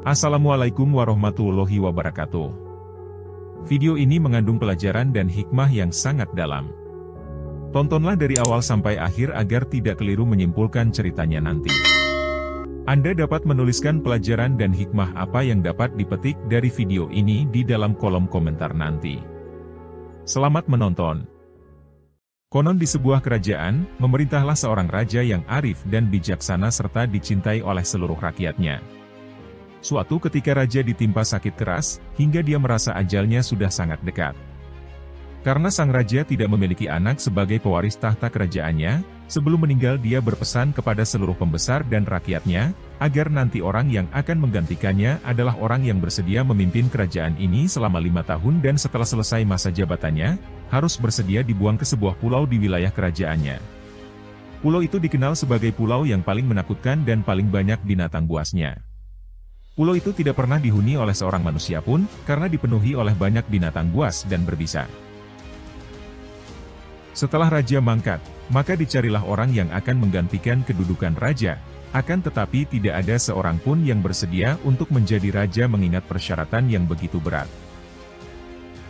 Assalamualaikum warahmatullahi wabarakatuh. Video ini mengandung pelajaran dan hikmah yang sangat dalam. Tontonlah dari awal sampai akhir agar tidak keliru menyimpulkan ceritanya nanti. Anda dapat menuliskan pelajaran dan hikmah apa yang dapat dipetik dari video ini di dalam kolom komentar nanti. Selamat menonton. Konon di sebuah kerajaan, memerintahlah seorang raja yang arif dan bijaksana serta dicintai oleh seluruh rakyatnya. Suatu ketika raja ditimpa sakit keras, hingga dia merasa ajalnya sudah sangat dekat. Karena sang raja tidak memiliki anak sebagai pewaris tahta kerajaannya, sebelum meninggal dia berpesan kepada seluruh pembesar dan rakyatnya, agar nanti orang yang akan menggantikannya adalah orang yang bersedia memimpin kerajaan ini selama 5 tahun dan setelah selesai masa jabatannya, harus bersedia dibuang ke sebuah pulau di wilayah kerajaannya. Pulau itu dikenal sebagai pulau yang paling menakutkan dan paling banyak binatang buasnya. Pulau itu tidak pernah dihuni oleh seorang manusia pun, karena dipenuhi oleh banyak binatang buas dan berbisa. Setelah raja mangkat, maka dicarilah orang yang akan menggantikan kedudukan raja, akan tetapi tidak ada seorang pun yang bersedia untuk menjadi raja mengingat persyaratan yang begitu berat.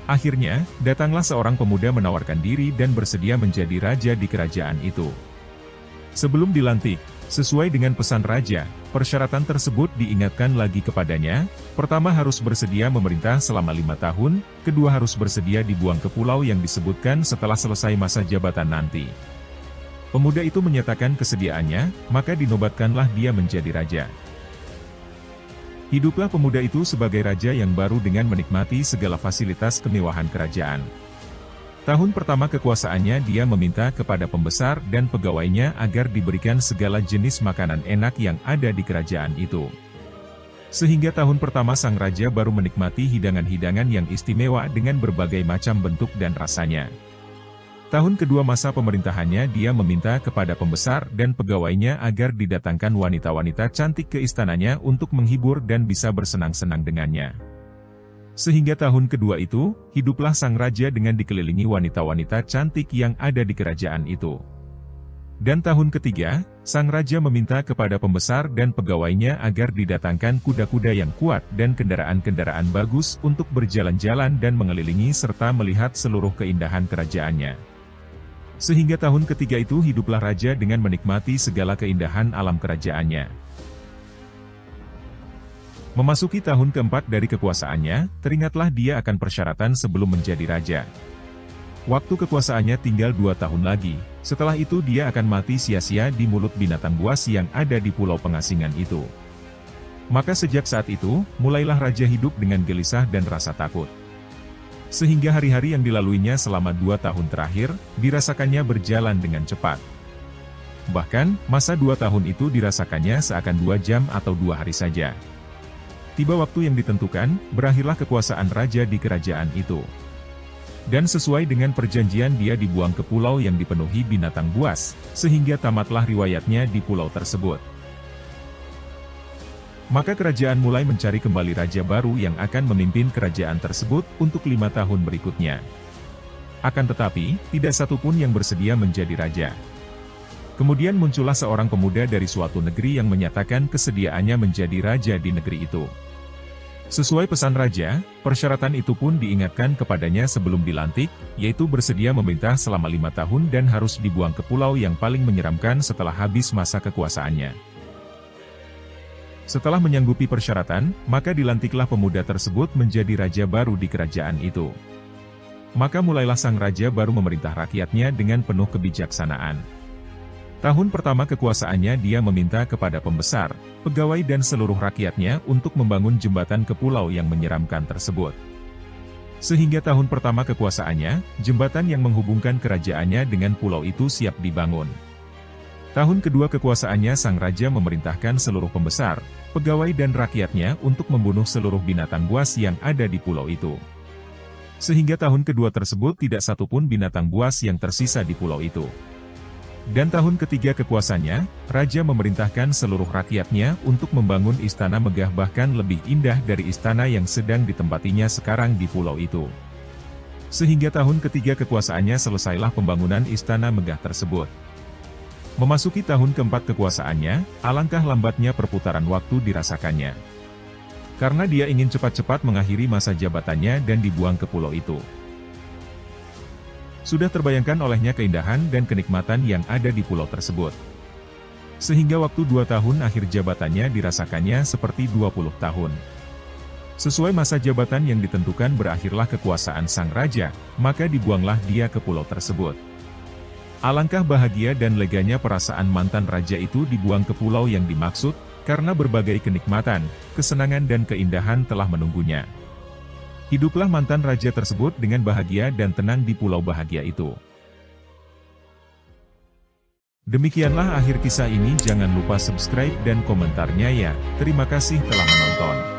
Akhirnya, datanglah seorang pemuda menawarkan diri dan bersedia menjadi raja di kerajaan itu. Sebelum dilantik, sesuai dengan pesan raja, persyaratan tersebut diingatkan lagi kepadanya. Pertama harus bersedia memerintah selama 5 tahun, kedua harus bersedia dibuang ke pulau yang disebutkan setelah selesai masa jabatan nanti. Pemuda itu menyatakan kesediaannya, maka dinobatkanlah dia menjadi raja. Hiduplah pemuda itu sebagai raja yang baru dengan menikmati segala fasilitas kemewahan kerajaan. Tahun pertama kekuasaannya dia meminta kepada pembesar dan pegawainya agar diberikan segala jenis makanan enak yang ada di kerajaan itu. Sehingga tahun pertama sang raja baru menikmati hidangan-hidangan yang istimewa dengan berbagai macam bentuk dan rasanya. Tahun kedua masa pemerintahannya dia meminta kepada pembesar dan pegawainya agar didatangkan wanita-wanita cantik ke istananya untuk menghibur dan bisa bersenang-senang dengannya. Sehingga tahun kedua itu, hiduplah sang raja dengan dikelilingi wanita-wanita cantik yang ada di kerajaan itu. Dan tahun ketiga, sang raja meminta kepada pembesar dan pegawainya agar didatangkan kuda-kuda yang kuat dan kendaraan-kendaraan bagus untuk berjalan-jalan dan mengelilingi serta melihat seluruh keindahan kerajaannya. Sehingga tahun ketiga itu hiduplah raja dengan menikmati segala keindahan alam kerajaannya. Memasuki tahun keempat dari kekuasaannya, teringatlah dia akan persyaratan sebelum menjadi raja. Waktu kekuasaannya tinggal 2 tahun lagi, setelah itu dia akan mati sia-sia di mulut binatang buas yang ada di pulau pengasingan itu. Maka sejak saat itu, mulailah raja hidup dengan gelisah dan rasa takut. Sehingga hari-hari yang dilaluinya selama 2 tahun terakhir, dirasakannya berjalan dengan cepat. Bahkan, masa 2 tahun itu dirasakannya seakan 2 jam atau 2 hari saja. Tiba waktu yang ditentukan, berakhirlah kekuasaan raja di kerajaan itu. Dan sesuai dengan perjanjian dia dibuang ke pulau yang dipenuhi binatang buas, sehingga tamatlah riwayatnya di pulau tersebut. Maka kerajaan mulai mencari kembali raja baru yang akan memimpin kerajaan tersebut untuk 5 tahun berikutnya. Akan tetapi, tidak satu pun yang bersedia menjadi raja. Kemudian muncullah seorang pemuda dari suatu negeri yang menyatakan kesediaannya menjadi raja di negeri itu. Sesuai pesan raja, persyaratan itu pun diingatkan kepadanya sebelum dilantik, yaitu bersedia memerintah selama 5 tahun dan harus dibuang ke pulau yang paling menyeramkan setelah habis masa kekuasaannya. Setelah menyanggupi persyaratan, maka dilantiklah pemuda tersebut menjadi raja baru di kerajaan itu. Maka mulailah sang raja baru memerintah rakyatnya dengan penuh kebijaksanaan. Tahun pertama kekuasaannya dia meminta kepada pembesar, pegawai dan seluruh rakyatnya untuk membangun jembatan ke pulau yang menyeramkan tersebut. Sehingga tahun pertama kekuasaannya, jembatan yang menghubungkan kerajaannya dengan pulau itu siap dibangun. Tahun kedua kekuasaannya sang raja memerintahkan seluruh pembesar, pegawai dan rakyatnya untuk membunuh seluruh binatang buas yang ada di pulau itu. Sehingga tahun kedua tersebut tidak satupun binatang buas yang tersisa di pulau itu. Dan tahun ketiga kekuasaannya, raja memerintahkan seluruh rakyatnya untuk membangun istana megah bahkan lebih indah dari istana yang sedang ditempatinya sekarang di pulau itu. Sehingga tahun ketiga kekuasaannya selesailah pembangunan istana megah tersebut. Memasuki tahun keempat kekuasaannya, alangkah lambatnya perputaran waktu dirasakannya. karena dia ingin cepat-cepat mengakhiri masa jabatannya dan dibuang ke pulau itu. Sudah terbayangkan olehnya keindahan dan kenikmatan yang ada di pulau tersebut. Sehingga waktu 2 tahun akhir jabatannya dirasakannya seperti 20 tahun. Sesuai masa jabatan yang ditentukan berakhirlah kekuasaan sang raja, maka dibuanglah dia ke pulau tersebut. Alangkah bahagia dan leganya perasaan mantan raja itu dibuang ke pulau yang dimaksud, karena berbagai kenikmatan, kesenangan dan keindahan telah menunggunya. Hiduplah mantan raja tersebut dengan bahagia dan tenang di pulau bahagia itu. Demikianlah akhir kisah ini, jangan lupa subscribe dan komentarnya ya. Terima kasih telah menonton.